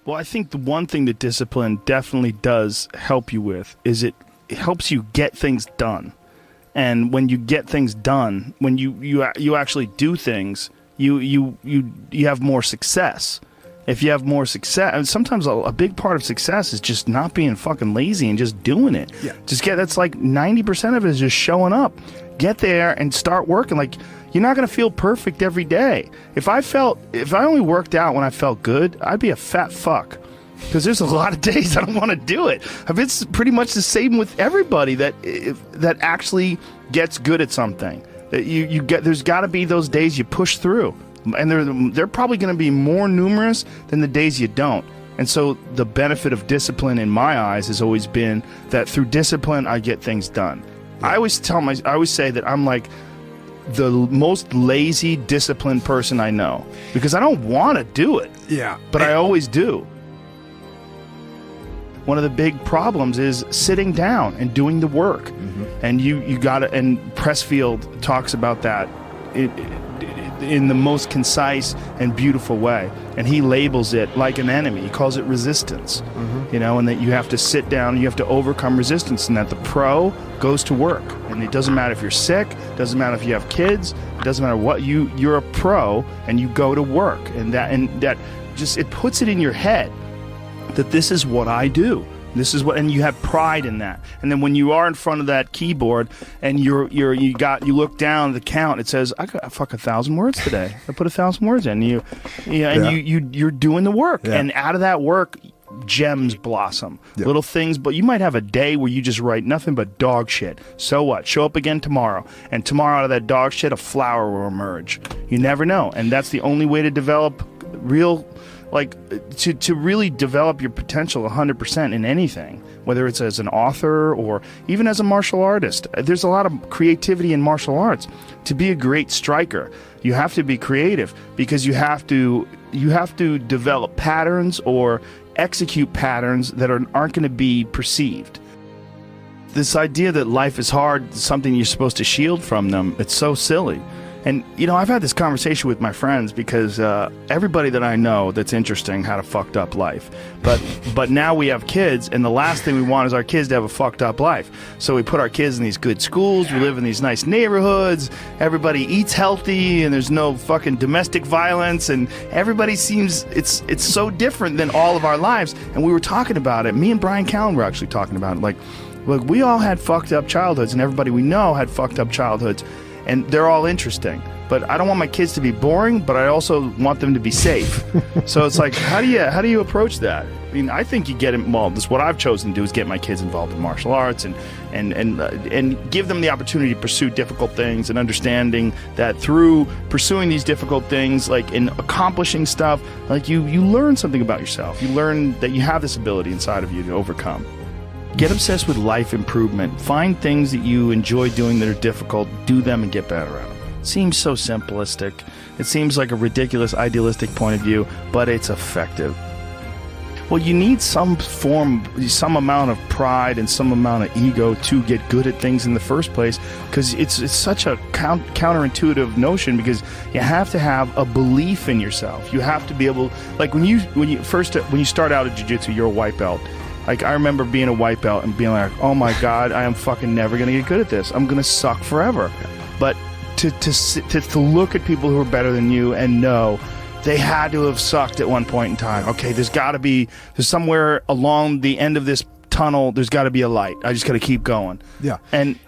Well, I think the one thing that discipline definitely does help you with is it helps you get things done. And when you get things done, when you actually do things, you have more success. If you have more success, and sometimes a big part of success is just not being fucking lazy and just doing it. Yeah. That's like 90% of it is just showing up. Get there and start working. Like, you're not going to feel perfect every day. If I only worked out when I felt good, I'd be a fat fuck. Because there's a lot of days I don't want to do it. It's pretty much the same with everybody that actually gets good at something. That there's got to be those days you push through, and they're probably going to be more numerous than the days you don't. And so the benefit of discipline in my eyes has always been that through discipline I get things done. Yeah. I always say that I'm like the most lazy, disciplined person I know, because I don't want to do it. Yeah, but I always do. One of the big problems is sitting down and doing the work. Mm-hmm. And you got to, and Pressfield talks about that in the most concise and beautiful way. And he labels it like an enemy. He calls it resistance. Mm-hmm. And that you have to sit down and you have to overcome resistance, and that the pro goes to work. And it doesn't matter if you're sick, it doesn't matter if you have kids, it doesn't matter what, you're a pro and you go to work. And that just, it puts it in your head that this is what I do. This is what, and you have pride in that. And then when you are in front of that keyboard and you look down the count, it says, I got 1,000 words today. I put 1,000 words in. You're doing the work. Yeah. And out of that work, gems blossom. Yep. Little things, but you might have a day where you just write nothing but dog shit. So what? Show up again tomorrow. And tomorrow out of that dog shit, a flower will emerge. You never know. And that's the only way to develop real, to really develop your potential 100% in anything, whether it's as an author or even as a martial artist. There's a lot of creativity in martial arts. To be a great striker, you have to be creative, because you have to develop patterns or execute patterns that aren't going to be perceived. This idea that life is hard is something you're supposed to shield from them, it's so silly. And, I've had this conversation with my friends, because everybody that I know that's interesting had a fucked up life. But now we have kids, and the last thing we want is our kids to have a fucked up life. So we put our kids in these good schools, we live in these nice neighborhoods, everybody eats healthy, and there's no fucking domestic violence, and everybody seems, it's so different than all of our lives. And we were talking about it. Me and Brian Callen were actually talking about it. Look, we all had fucked up childhoods, and everybody we know had fucked up childhoods. And they're all interesting, but I don't want my kids to be boring, but I also want them to be safe. So it's like, how do you approach that? I mean, I think you get involved. This, what I've chosen to do is get my kids involved in martial arts and give them the opportunity to pursue difficult things, and understanding that through pursuing these difficult things, like in accomplishing stuff, like you learn something about yourself. You learn that you have this ability inside of you to overcome. Get obsessed with life improvement. Find things that you enjoy doing that are difficult. Do them and get better at them. Seems so simplistic. It seems like a ridiculous, idealistic point of view, but it's effective. Well, you need some amount of pride and some amount of ego to get good at things in the first place, because it's such a counterintuitive notion, because you have to have a belief in yourself. You have to be able, like when you start out at jiu-jitsu, you're a white belt. Like, I remember being a white belt and being like, oh my God, I am fucking never going to get good at this. I'm going to suck forever. But to look at people who are better than you and know they had to have sucked at one point in time. Okay, there's somewhere along the end of this tunnel, there's got to be a light. I just got to keep going. Yeah. And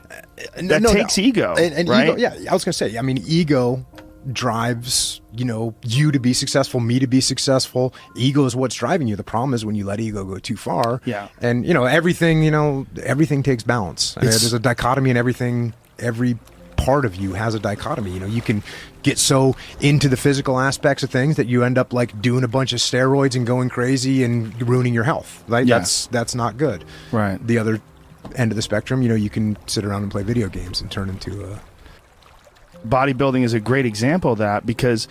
that takes ego, and right? Ego, yeah, I was going to say, I mean, ego drives you to be successful, me to be successful. Ego is what's driving you. The problem is when you let ego go too far. Yeah. And everything takes balance. I mean, there's a dichotomy in everything. Every part of you has a dichotomy. You can get so into the physical aspects of things that you end up like doing a bunch of steroids and going crazy and ruining your health. Right? Yeah. That's not good. Right. The other end of the spectrum, you can sit around and play video games and turn into a... Bodybuilding is a great example of that, because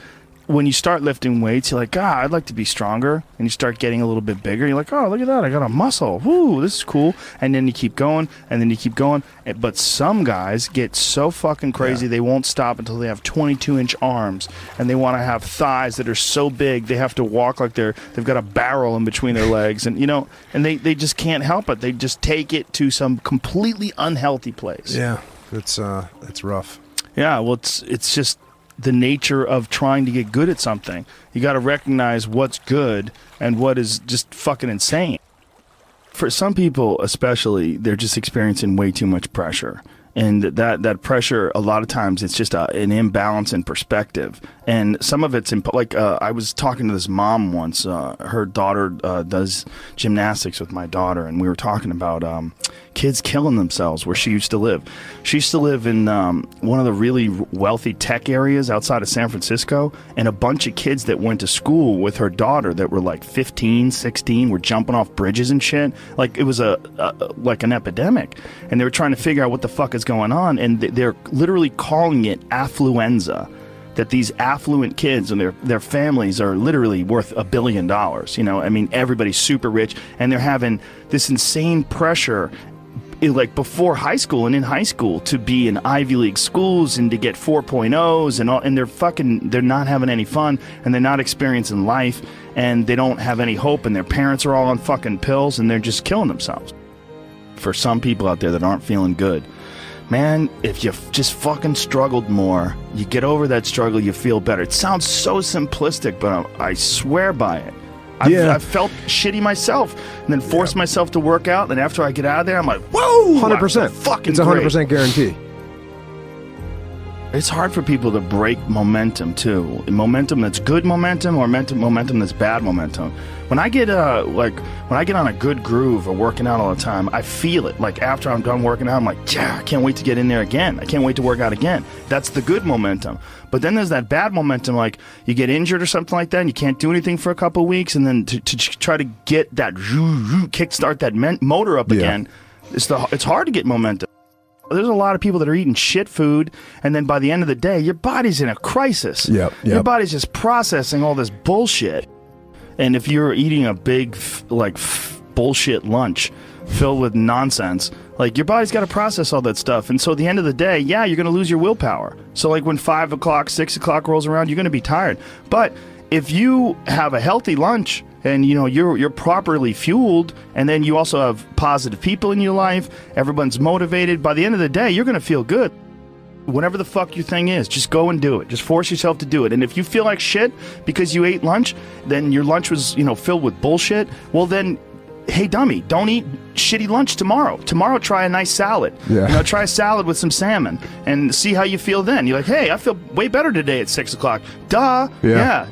when you start lifting weights, you're like, God, I'd like to be stronger. And you start getting a little bit bigger. You're like, oh, look at that. I got a muscle. Woo, this is cool. And then you keep going, and then you keep going. But some guys get so fucking crazy, they won't stop until they have 22-inch arms. And they want to have thighs that are so big, they have to walk like they've got a barrel in between their legs. And, and they just can't help it. They just take it to some completely unhealthy place. Yeah, it's rough. Yeah, well, it's just the nature of trying to get good at something. You got to recognize what's good and what is just fucking insane. For some people especially, they're just experiencing way too much pressure. And that pressure, a lot of times, it's just an imbalance in perspective. And some of it's, I was talking to this mom once. Her daughter does gymnastics with my daughter, and we were talking about kids killing themselves where she used to live. She used to live in one of the really wealthy tech areas outside of San Francisco, and a bunch of kids that went to school with her daughter that were like 15, 16, were jumping off bridges and shit. Like, it was like an epidemic. And they were trying to figure out what the fuck is going on, and they're literally calling it affluenza. That these affluent kids and their families are literally worth $1 billion. I mean, everybody's super rich, and they're having this insane pressure, like before high school and in high school, to be in Ivy League schools and to get 4.0s and all, and they're not having any fun, and they're not experiencing life, and they don't have any hope, and their parents are all on fucking pills, and they're just killing themselves. For some people out there that aren't feeling good, man, if you just fucking struggled more, you get over that struggle, you feel better. It sounds so simplistic, but I swear by it. I've felt shitty myself, and then forced myself to work out, and after I get out of there, I'm like, whoa! 100%. Fucking it's 100% guarantee. It's hard for people to break momentum, too. Momentum that's good momentum, or momentum that's bad momentum. When I get on a good groove of working out all the time, I feel it. Like, after I'm done working out, I'm like, yeah, I can't wait to get in there again. I can't wait to work out again. That's the good momentum. But then there's that bad momentum, like you get injured or something like that, and you can't do anything for a couple of weeks, and then to try to get that kickstart that motor up again, it's hard to get momentum. There's a lot of people that are eating shit food, and then by the end of the day, your body's in a crisis. Your body's just processing all this bullshit. And if you're eating a big, bullshit lunch filled with nonsense, like, your body's got to process all that stuff. And so at the end of the day, yeah, you're going to lose your willpower. So, like, when 5 o'clock, 6 o'clock rolls around, you're going to be tired. But if you have a healthy lunch, and you're properly fueled, and then you also have positive people in your life, everyone's motivated, by the end of the day, you're going to feel good. Whatever the fuck your thing is, just go and do it. Just force yourself to do it. And if you feel like shit because you ate lunch, then your lunch was, filled with bullshit, well then, hey dummy, don't eat shitty lunch tomorrow. Tomorrow, try a nice salad. Try a salad with some salmon and see how you feel then. You're like, hey, I feel way better today at 6 o'clock. Duh.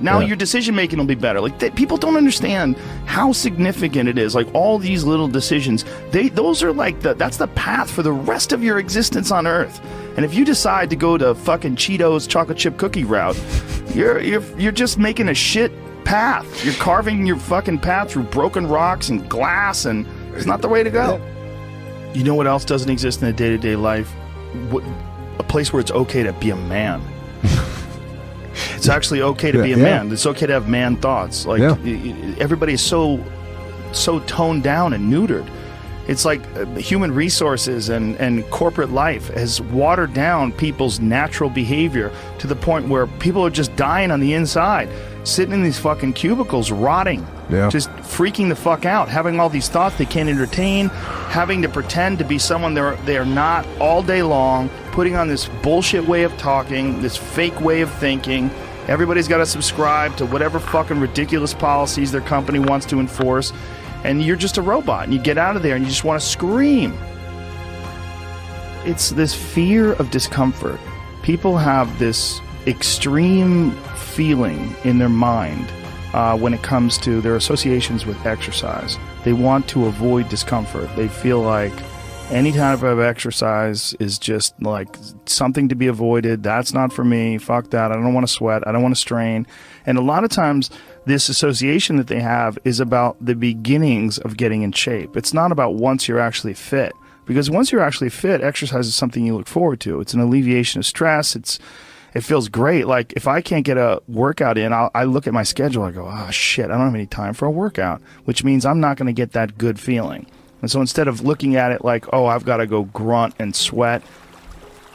Now your decision making will be better. Like, people don't understand how significant it is. Like, all these little decisions, those are like that's the path for the rest of your existence on Earth. And if you decide to go to fucking Cheetos chocolate chip cookie route, you're just making a shit path. You're carving your fucking path through broken rocks and glass, and it's not the way to go. You know what else doesn't exist in a day-to-day life? A place where it's okay to be a man. It's actually okay to be a man. It's okay to have man thoughts. Like, everybody is so toned down and neutered. It's like human resources and corporate life has watered down people's natural behavior to the point where people are just dying on the inside, sitting in these fucking cubicles, rotting, just freaking the fuck out, having all these thoughts they can't entertain, having to pretend to be someone they're not all day long, putting on this bullshit way of talking, this fake way of thinking. Everybody's got to subscribe to whatever fucking ridiculous policies their company wants to enforce. And you're just a robot, and you get out of there and you just want to scream. It's this fear of discomfort. People have this extreme feeling in their mind when it comes to their associations with exercise. They want to avoid discomfort. They feel like any type of exercise is just like something to be avoided. That's not for me. Fuck that. I don't want to sweat. I don't want to strain. And a lot of times, this association that they have is about the beginnings of getting in shape. It's not about once you're actually fit. Because once you're actually fit, exercise is something you look forward to. It's an alleviation of stress. It's it feels great. Like if I can't get a workout in, I look at my schedule. I go, oh shit, I don't have any time for a workout, which means I'm not going to get that good feeling. And so instead of looking at it like, oh, I've got to go grunt and sweat,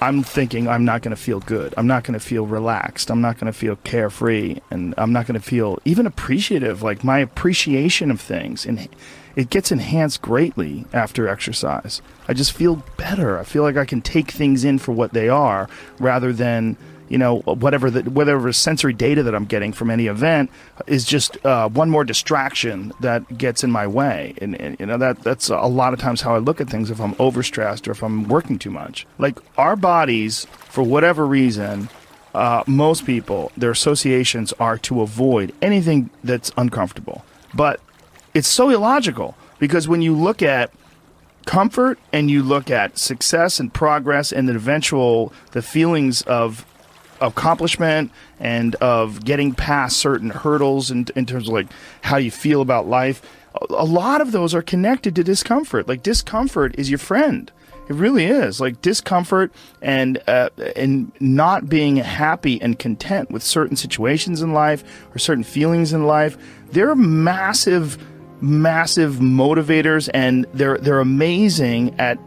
I'm thinking I'm not going to feel good. I'm not going to feel relaxed. I'm not going to feel carefree, and I'm not going to feel even appreciative. Like my appreciation of things, and it gets enhanced greatly after exercise. I just feel better. I feel like I can take things in for what they are, rather than, you know, whatever sensory data that I'm getting from any event is just one more distraction that gets in my way. And you know, that's a lot of times how I look at things if I'm overstressed or if I'm working too much. Like our bodies, for whatever reason, most people, their associations are to avoid anything that's uncomfortable. But it's so illogical, because when you look at comfort and you look at success and progress and the feelings of accomplishment and of getting past certain hurdles in terms of like how you feel about life, a lot of those are connected to discomfort. Like discomfort is your friend. It really is. Like discomfort and not being happy and content with certain situations in life or certain feelings in life, they're massive motivators, and they're amazing at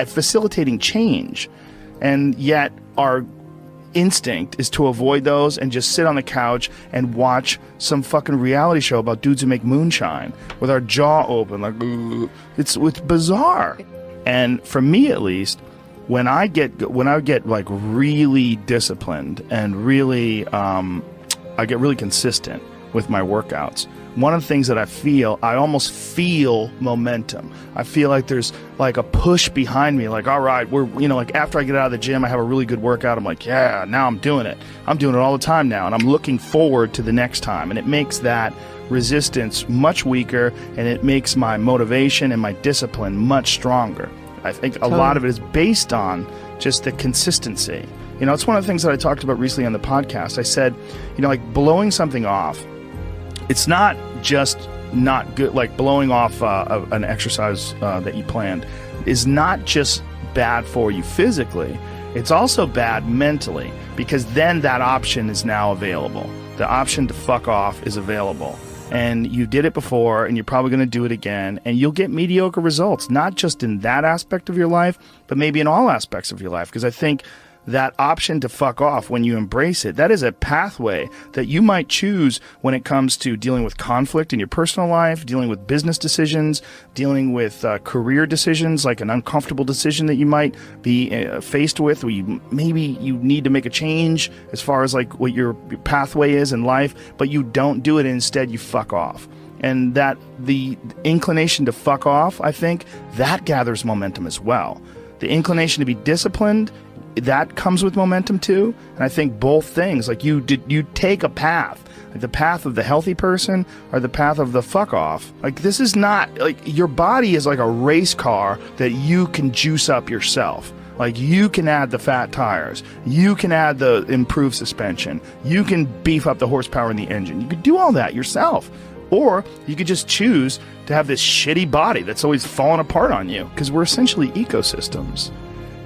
facilitating change. And yet our instinct is to avoid those and just sit on the couch and watch some fucking reality show about dudes who make moonshine with our jaw open, like it's bizarre. And for me, at least, when I get like really disciplined and really I get really consistent with my workouts, one of the things that I almost feel momentum. I feel like there's like a push behind me, like, all right, like after I get out of the gym, I have a really good workout. I'm like, yeah, now I'm doing it. I'm doing it all the time now. And I'm looking forward to the next time. And it makes that resistance much weaker, and it makes my motivation and my discipline much stronger. I think a lot of it is based on just the consistency. You know, it's one of the things that I talked about recently on the podcast. I said, you know, like blowing something off, it's not just not good. Like blowing off an exercise that you planned is not just bad for you physically. It's also bad mentally, because then that option is now available. The option to fuck off is available. And you did it before, and you're probably going to do it again, and you'll get mediocre results, not just in that aspect of your life, but maybe in all aspects of your life. Because I think that option to fuck off, when you embrace it, that is a pathway that you might choose when it comes to dealing with conflict in your personal life, dealing with business decisions, dealing with career decisions, like an uncomfortable decision that you might be faced with, where maybe you need to make a change as far as like what your pathway is in life, but you don't do it, and instead you fuck off. And that the inclination to fuck off, I think, that gathers momentum as well. The inclination to be disciplined, that comes with momentum too. And I think both things, like you take a path, like the path of the healthy person or the path of the fuck off. Like this is not, like your body is like a race car that you can juice up yourself. Like you can add the fat tires, you can add the improved suspension, you can beef up the horsepower in the engine. You could do all that yourself. Or you could just choose to have this shitty body that's always falling apart on you, because we're essentially ecosystems.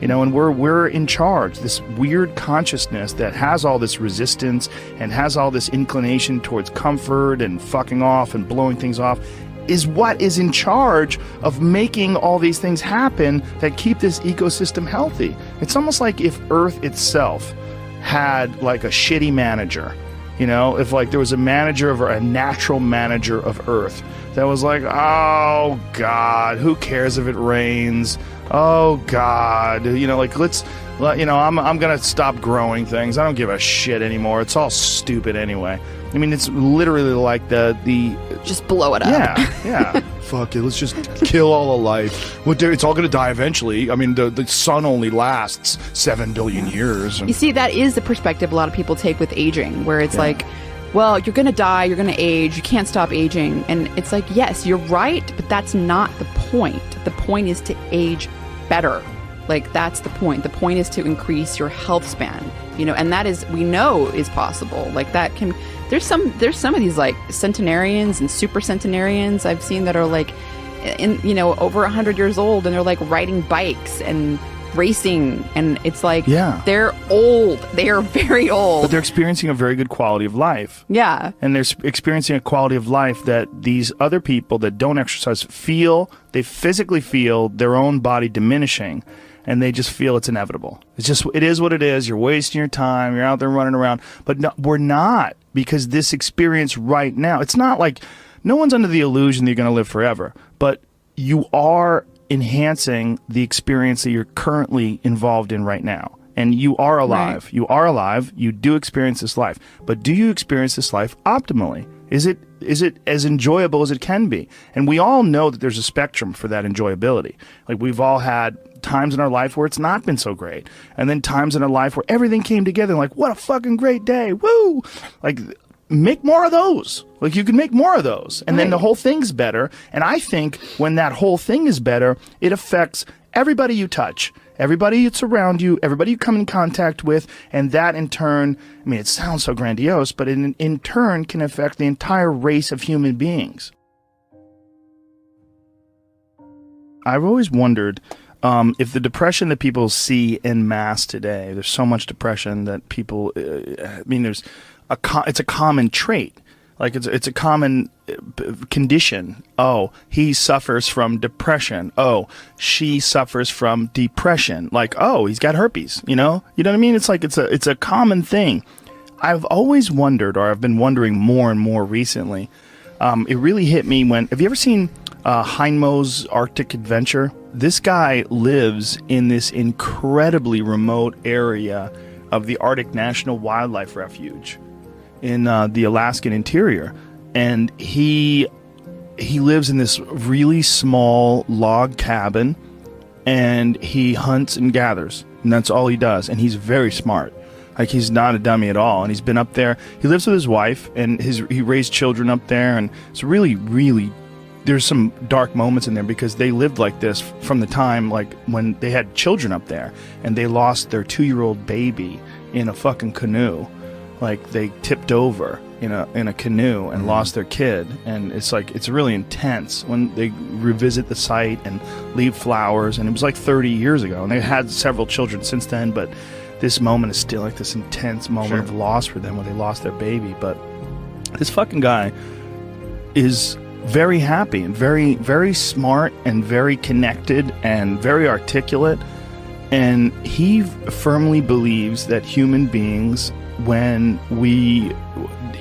You know, and we're in charge. This weird consciousness that has all this resistance and has all this inclination towards comfort and fucking off and blowing things off is what is in charge of making all these things happen that keep this ecosystem healthy. It's almost like if Earth itself had like a shitty manager. You know, if like there was a natural manager of Earth that was like, oh God, who cares if it rains? Oh God, you know, like I'm gonna stop growing things. I don't give a shit anymore. It's all stupid anyway. I mean, it's literally like the just blow it up. Yeah. Fuck it. Let's just kill all of life. It's all gonna die eventually. I mean, the sun only lasts 7 billion years. You see, that is the perspective a lot of people take with aging, where it's like, well, you're going to die, you're going to age, you can't stop aging. And it's like, yes, you're right, but that's not the point. The point is to age better. Like, that's the point. The point is to increase your health span, you know, and that is, we know is possible. Like that can, there's some of these like centenarians and super centenarians I've seen that are like, over 100 years old, and they're like riding bikes and racing, and it's like, Yeah. they're old. They are very old. But they're experiencing a very good quality of life. Yeah. And they're experiencing a quality of life that these other people that don't exercise feel. They physically feel their own body diminishing, and they just feel it's inevitable. It is what it is. You're wasting your time. You're out there running around. But no, we're not, because this experience right now, it's not like, no one's under the illusion that you're going to live forever, but you are enhancing the experience that you're currently involved in right now. And you are alive. Right. You are alive. You do experience this life. But do you experience this life optimally? Is it as enjoyable as it can be? And we all know that there's a spectrum for that enjoyability. Like, we've all had times in our life where it's not been so great. And then times in our life where everything came together, like, what a fucking great day. Woo! Like, make more of those. Like, you can make more of those. And then the whole thing's better. And I think when that whole thing is better, it affects everybody you touch, everybody that's around you, everybody you come in contact with. And that in turn, I mean, it sounds so grandiose, but in turn can affect the entire race of human beings. I've always wondered if the depression that people see en masse today, there's so much depression that people, I mean, it's a common trait. Like, it's a common condition. Oh, he suffers from depression. Oh, she suffers from depression. Like, oh, he's got herpes, you know what I mean? It's like, it's a common thing. I've always wondered, or I've been wondering more and more recently. It really hit me when, have you ever seen Heinmo's Arctic Adventure? This guy lives in this incredibly remote area of the Arctic National Wildlife Refuge in the Alaskan interior, and he lives in this really small log cabin, and he hunts and gathers, and that's all he does. And he's very smart. Like, he's not a dummy at all. And he's been up there. He lives with his wife, and he raised children up there, and it's really, really, there's some dark moments in there because they lived like this from the time, like, when they had children up there, and they lost their 2-year-old baby in a fucking canoe. Like, they tipped over in a canoe and lost their kid. And it's like, it's really intense when they revisit the site and leave flowers. And it was like 30 years ago, and they had several children since then, but this moment is still like this intense moment of loss for them when they lost their baby. But this fucking guy is very happy and very, very smart and very connected and very articulate. And he firmly believes that human beings, when we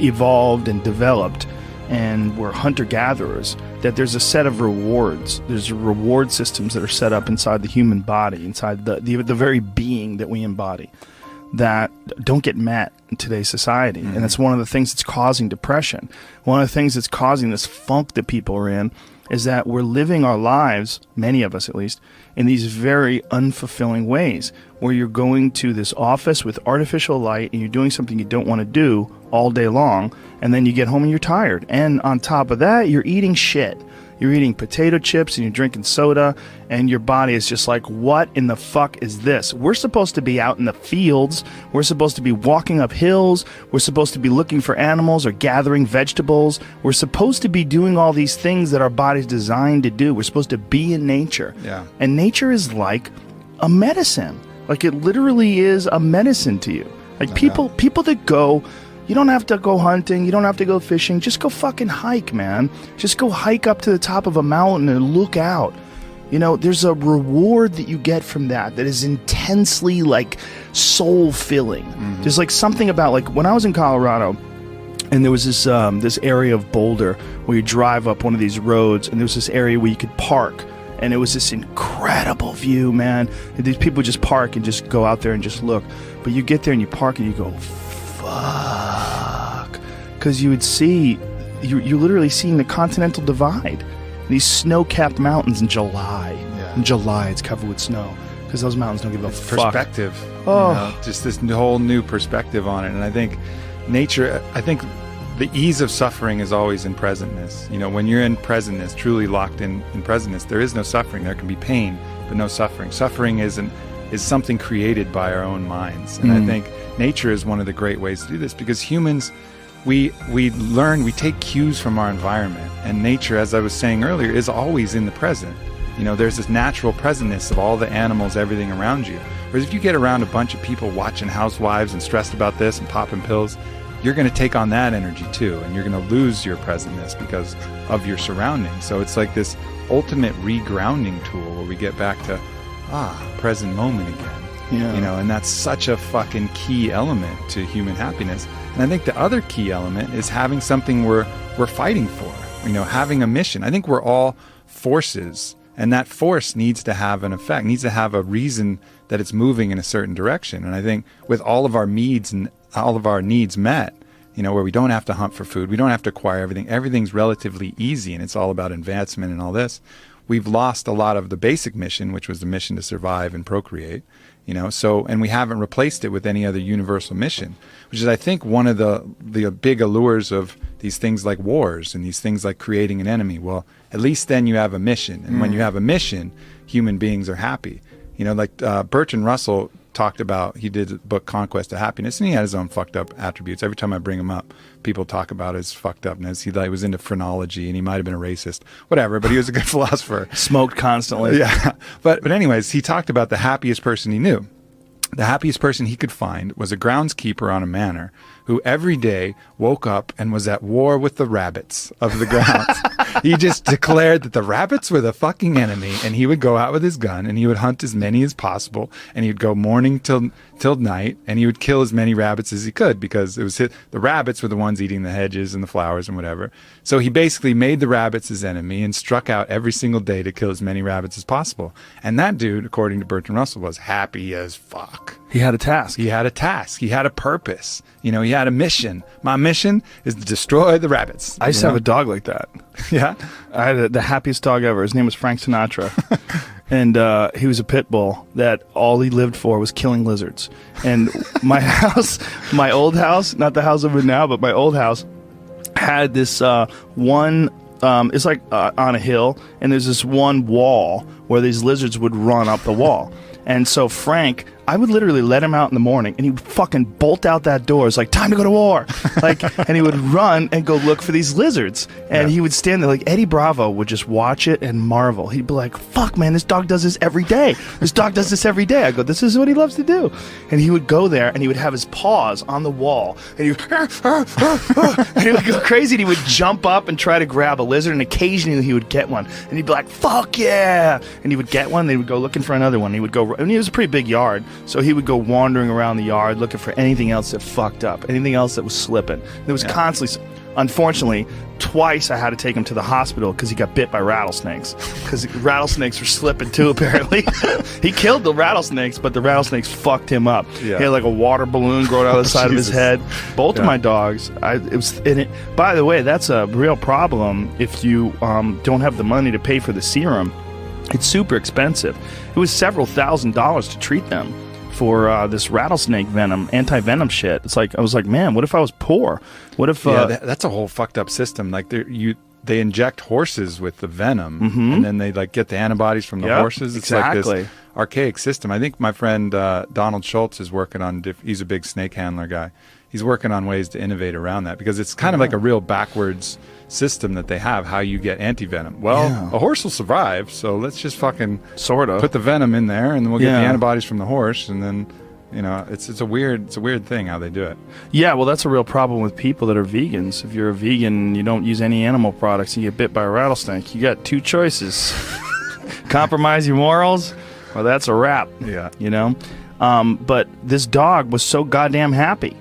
evolved and developed and were hunter-gatherers, that there's a set of rewards. There's reward systems that are set up inside the human body, inside the very being that we embody, that don't get met in today's society. Mm-hmm. And that's one of the things that's causing depression. One of the things that's causing this funk that people are in is that we're living our lives, many of us at least, in these very unfulfilling ways, where you're going to this office with artificial light and you're doing something you don't want to do all day long, and then you get home and you're tired. And on top of that, you're eating shit. You're eating potato chips and you're drinking soda, and your body is just like, what in the fuck is this? We're supposed to be out in the fields. We're supposed to be walking up hills. We're supposed to be looking for animals or gathering vegetables. We're supposed to be doing all these things that our body's designed to do. We're supposed to be in nature. Yeah. And nature is like a medicine. Like, it literally is a medicine to you. Like, people that go, you don't have to go hunting, you don't have to go fishing, just go fucking hike, man. Just go hike up to the top of a mountain and look out. You know, there's a reward that you get from that is intensely, like, soul-filling. Mm-hmm. There's, like, something about, like, when I was in Colorado, and there was this this area of Boulder where you drive up one of these roads, and there was this area where you could park. And it was this incredible view, man. And these people just park and just go out there and just look. But you get there and you park and you go, fuck. Because you would see, you're literally seeing the Continental Divide. These snow-capped mountains in July. Yeah. In July, it's covered with snow. Because those mountains don't give a fuck. Perspective. Oh. You know, just this whole new perspective on it. And I think nature, the ease of suffering is always in presentness. You know, when you're in presentness, truly locked in presentness, there is no suffering. There can be pain, but no suffering. Suffering is something created by our own minds. And I think nature is one of the great ways to do this, because humans, we take cues from our environment. And nature, as I was saying earlier, is always in the present. You know, there's this natural presentness of all the animals, everything around you. Whereas if you get around a bunch of people watching Housewives and stressed about this and popping pills, you're going to take on that energy too, and you're going to lose your presentness because of your surroundings. So it's like this ultimate regrounding tool where we get back to present moment again. Yeah. You know, and that's such a fucking key element to human happiness. And I think the other key element is having something we're fighting for. You know, having a mission. I think we're all forces, and that force needs to have an effect, needs to have a reason that it's moving in a certain direction. And I think with all of our needs and all of our needs met, you know, where we don't have to hunt for food, we don't have to acquire everything, everything's relatively easy, and it's all about advancement and all this. We've lost a lot of the basic mission, which was the mission to survive and procreate. You know, so, and we haven't replaced it with any other universal mission, which is, I think, one of the big allures of these things like wars and these things like creating an enemy. Well, at least then you have a mission. And when you have a mission, human beings are happy. You know, like Bertrand Russell talked about, he did a book, Conquest of Happiness, and he had his own fucked up attributes. Every time I bring him up, people talk about his fucked upness. He was into phrenology, and he might have been a racist, whatever, but he was a good philosopher. Smoked constantly. Yeah. But anyways, he talked about the happiest person he knew. The happiest person he could find was a groundskeeper on a manor who every day woke up and was at war with the rabbits of the grounds. He just declared that the rabbits were the fucking enemy, and he would go out with his gun and he would hunt as many as possible, and he'd go morning till night, and he would kill as many rabbits as he could, because it was the rabbits were the ones eating the hedges and the flowers and whatever. So he basically made the rabbits his enemy and struck out every single day to kill as many rabbits as possible. And that dude, according to Bertrand Russell, was happy as fuck. He had a task. He had a task. He had a purpose. You know, he had a mission. My mission is to destroy the rabbits. I used to have a dog like that. Yeah? I had the happiest dog ever. His name was Frank Sinatra. And he was a pit bull that all he lived for was killing lizards. And my house, my old house, not the house I'm in now, but my old house, had this one, it's like on a hill, and there's this one wall where these lizards would run up the wall. And so Frank, I would literally let him out in the morning, and he would fucking bolt out that door. It's like, time to go to war. Like, and he would run and go look for these lizards. And he would stand there, like Eddie Bravo would just watch it and marvel. He'd be like, fuck, man, this dog does this every day. This dog does this every day. I go, this is what he loves to do. And he would go there, and he would have his paws on the wall, and he would, and he would go crazy, and he would jump up and try to grab a lizard, and occasionally he would get one. And he'd be like, fuck yeah. And he would get one, and he would go looking for another one. He would go, and it was a pretty big yard, so he would go wandering around the yard looking for anything else that fucked up, anything else that was slipping. There was constantly, unfortunately, twice I had to take him to the hospital because he got bit by rattlesnakes, because rattlesnakes were slipping too, apparently. He killed the rattlesnakes, but the rattlesnakes fucked him up. Yeah. He had like a water balloon growing out of the side of his head. Both of my dogs, by the way, that's a real problem if you don't have the money to pay for the serum. It's super expensive. It was several $1,000s to treat them for this rattlesnake venom, anti-venom shit. It's like, I was like, man, what if I was poor? What if... that's a whole fucked up system. Like, they inject horses with the venom, and then they like get the antibodies from the horses. It's like this archaic system. I think my friend Donald Schultz is working on, he's a big snake handler guy. He's working on ways to innovate around that, because it's kind of like a real backwards system that they have, how you get anti-venom. Well, a horse will survive, so let's just fucking sort of put the venom in there, and then we'll get the antibodies from the horse, and then, you know, it's a weird thing how they do it. Yeah, well, that's a real problem with people that are vegans. If you're a vegan and you don't use any animal products, and you get bit by a rattlesnake, you got two choices. Compromise your morals, or that's a wrap. Yeah. You know? But this dog was so goddamn happy.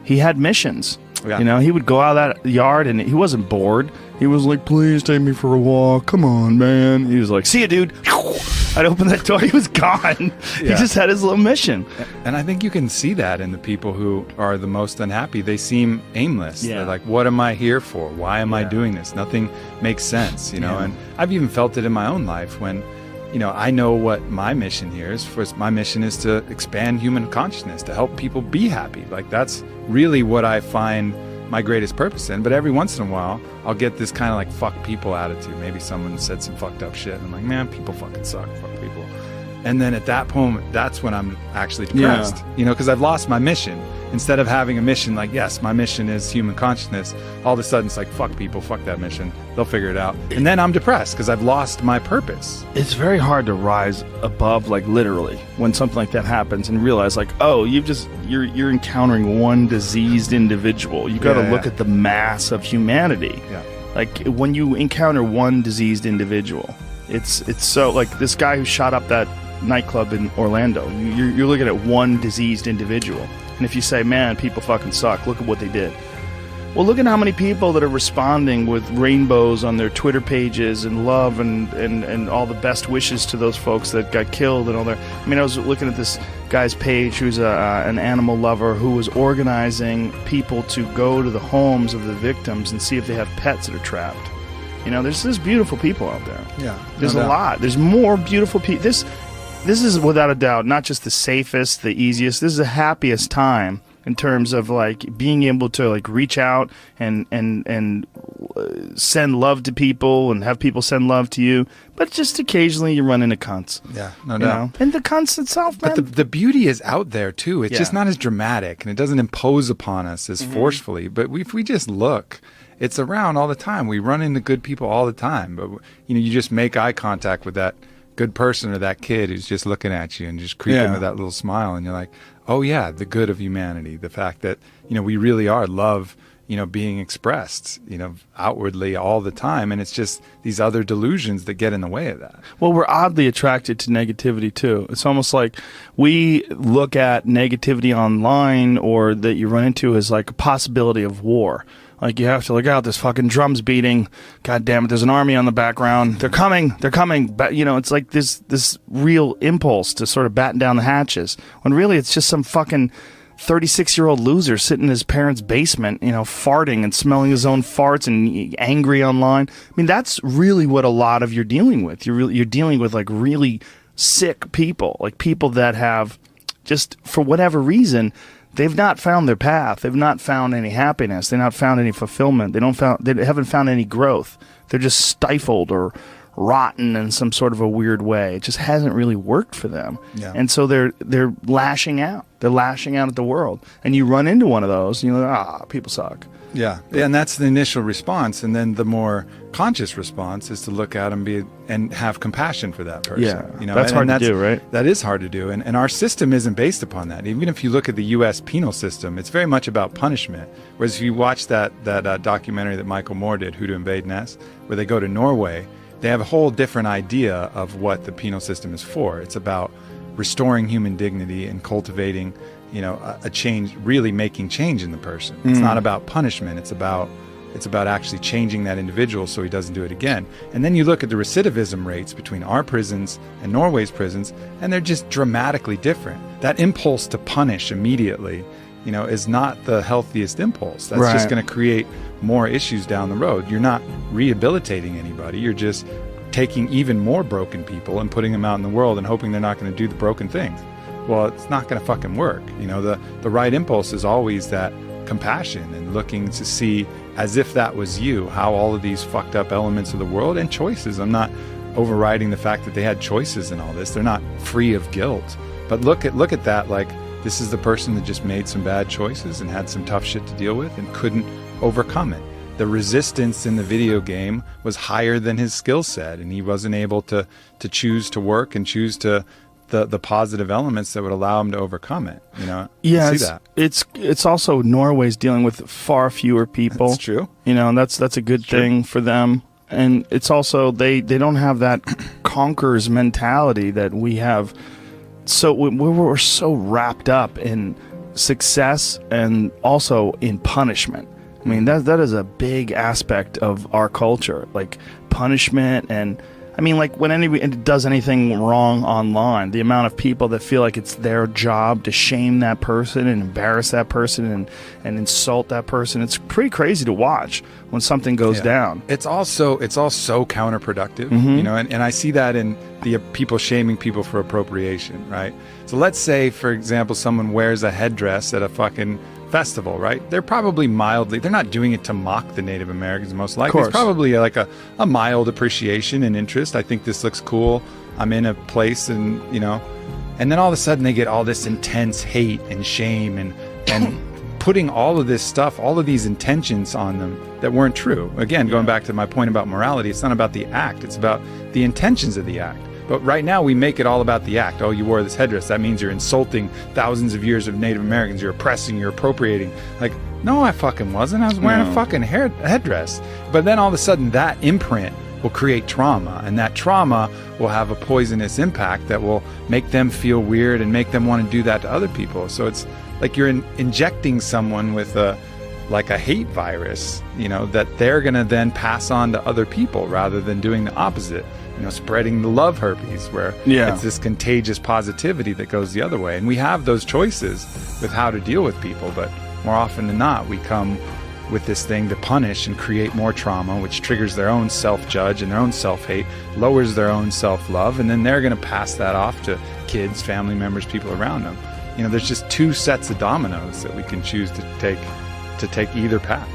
He had missions. Yeah. You know, he would go out of that yard, and he wasn't bored. He was like, please take me for a walk. Come on, man. He was like, see ya, dude. I'd open that door. He was gone. He just had his little mission. And I think you can see that in the people who are the most unhappy. They seem aimless. They're like, what am I here for? Why am I doing this? Nothing makes sense, you know? And I've even felt it in my own life when, you know, I know what my mission here is. My mission is to expand human consciousness, to help people be happy. Like, that's really what I find my greatest purpose in. But every once in a while, I'll get this kind of like fuck people attitude. Maybe someone said some fucked up shit, and I'm like, man, people fucking suck. Fuck people. And then at that moment, that's when I'm actually depressed. You know, because I've lost my mission. instead of having a mission like, yes, my mission is human consciousness, all of a sudden it's like, fuck people, fuck that mission, they'll figure it out. And then I'm depressed because I've lost my purpose. It's very hard to rise above, like literally, when something like that happens and realize like, oh, you're encountering one diseased individual. You got to look at the mass of humanity. Yeah. Like when you encounter one diseased individual, it's so like this guy who shot up that nightclub in Orlando. You're looking at one diseased individual, and if you say, man, people fucking suck, look at what they did. Well, look at how many people that are responding with rainbows on their Twitter pages and love and all the best wishes to those folks that got killed and all their. I mean, I was looking at this guy's page who's an animal lover who was organizing people to go to the homes of the victims and see if they have pets that are trapped. You know, there's beautiful people out there. Yeah, there's a lot. There's more beautiful people. This is without a doubt not just the safest, the easiest. This is the happiest time in terms of like being able to like reach out and send love to people and have people send love to you. But just occasionally you run into cunts. Yeah, no doubt. And the cunts itself, man. But the beauty is out there too. It's just not as dramatic and it doesn't impose upon us as forcefully. But if we just look, it's around all the time. We run into good people all the time. But you just make eye contact with that good person or that kid who's just looking at you and just creeping with that little smile, and you're like, oh yeah, the good of humanity, the fact that we really are love being expressed outwardly all the time, and it's just these other delusions that get in the way of that. Well, we're oddly attracted to negativity too. It's almost like we look at negativity online or that you run into as like a possibility of war. Like, you have to look out, this fucking drum's beating. God damn it, there's an army on the background. They're coming. But, it's like this real impulse to sort of batten down the hatches. When really it's just some fucking 36-year-old loser sitting in his parents' basement, farting and smelling his own farts and angry online. I mean, that's really what a lot of you're dealing with. You're dealing with, like, really sick people. Like, people that have just, for whatever reason, they've not found their path. They've not found any happiness. They've not found any fulfillment. They haven't found any growth. They're just stifled or rotten in some sort of a weird way. It just hasn't really worked for them. Yeah. And so they're lashing out. They're lashing out at the world. And you run into one of those, and you're like, people suck. Yeah, and that's the initial response, and then the more conscious response is to look at them and have compassion for that person. Yeah, that's hard to do, right? That is hard to do, and our system isn't based upon that. Even if you look at the U.S. penal system, it's very much about punishment. Whereas if you watch that documentary that Michael Moore did, Who to Invade Nest, where they go to Norway, they have a whole different idea of what the penal system is for. It's about restoring human dignity and cultivating a change, really making change in the person. It's not about punishment. It's about actually changing that individual so he doesn't do it again. And then you look at the recidivism rates between our prisons and Norway's prisons, and they're just dramatically different. That impulse to punish immediately, is not the healthiest impulse. That's just going to create more issues down the road. You're not rehabilitating anybody. You're just taking even more broken people and putting them out in the world and hoping they're not going to do the broken things. Well, it's not going to fucking work. The right impulse is always that compassion and looking to see, as if that was you, how all of these fucked up elements of the world and choices. I'm not overriding the fact that they had choices in all this. They're not free of guilt. But look at that like this is the person that just made some bad choices and had some tough shit to deal with and couldn't overcome it. The resistance in the video game was higher than his skill set, and he wasn't able to choose to work and choose to the positive elements that would allow him to overcome it. Yeah, see that. It's also Norway's dealing with far fewer people. That's true. That's a good thing for them. And it's also they don't have that conquerors mentality that we have. So we're so wrapped up in success and also in punishment. I mean, that is a big aspect of our culture, like punishment. And I mean, like when anybody does anything wrong online, the amount of people that feel like it's their job to shame that person and embarrass that person and insult that person, it's pretty crazy to watch when something goes down. It's all so counterproductive, and I see that in the people shaming people for appropriation, right? So let's say, for example, someone wears a headdress at a fucking festival, right? They're probably they're not doing it to mock the Native Americans, most likely. It's probably like a mild appreciation and interest. I think this looks cool. I'm in a place and then all of a sudden they get all this intense hate and shame and and putting all of this stuff, all of these intentions on them that weren't true. Again, going back to my point about morality, it's not about the act, it's about the intentions of the act. But right now we make it all about the act. Oh, you wore this headdress, that means you're insulting thousands of years of Native Americans, you're oppressing, you're appropriating. Like, no, I fucking wasn't. I was wearing a fucking headdress. But then all of a sudden that imprint will create trauma, and that trauma will have a poisonous impact that will make them feel weird and make them want to do that to other people. So it's like you're injecting someone with a hate virus, that they're going to then pass on to other people rather than doing the opposite, spreading the love herpes, where it's this contagious positivity that goes the other way. And we have those choices with how to deal with people, but more often than not, we come with this thing to punish and create more trauma, which triggers their own self-judge and their own self-hate, lowers their own self-love, and then they're going to pass that off to kids, family members, people around them. There's just two sets of dominoes that we can choose to take either path.